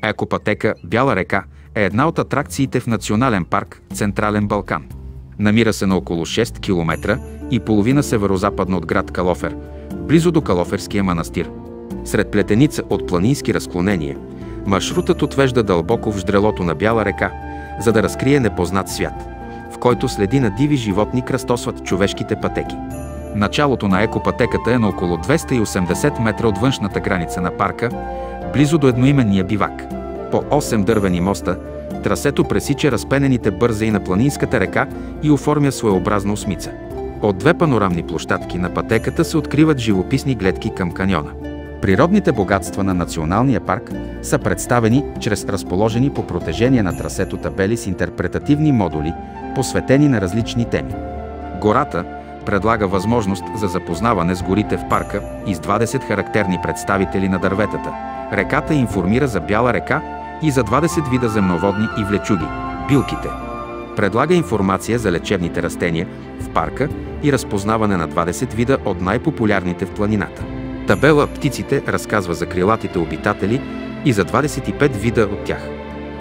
Екопътека Бяла река е една от атракциите в Национален парк Централен Балкан. Намира се на около 6 км и половина северозападно от град Калофер, близо до Калоферския манастир. Сред плетеница от планински разклонения, маршрутът отвежда дълбоко в ждрелото на Бяла река, за да разкрие непознат свят, в който следи на диви животни кръстосват човешките пътеки. Началото на екопътеката е на около 280 метра от външната граница на парка, близо до едноименния бивак. По 8 дървени моста трасето пресича разпенените бързеи на планинската река и оформя своеобразна осмица. От две панорамни площадки на пътеката се откриват живописни гледки към каньона. Природните богатства на Националния парк са представени чрез разположени по протежение на трасето табели с интерпретативни модули, посветени на различни теми. Гората предлага възможност за запознаване с горите в парка и с 20 характерни представители на дърветата. Реката информира за Бяла река и за 20 вида земноводни и влечуги – билките. Предлага информация за лечебните растения в парка и разпознаване на 20 вида от най-популярните в планината. Табела «Птиците» разказва за крилатите обитатели и за 25 вида от тях.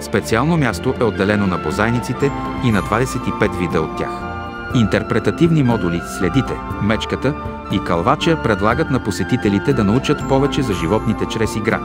Специално място е отделено на бозайниците и на 25 вида от тях. Интерпретативни модули «Следите», «Мечката» и «Кълвача» предлагат на посетителите да научат повече за животните чрез игра.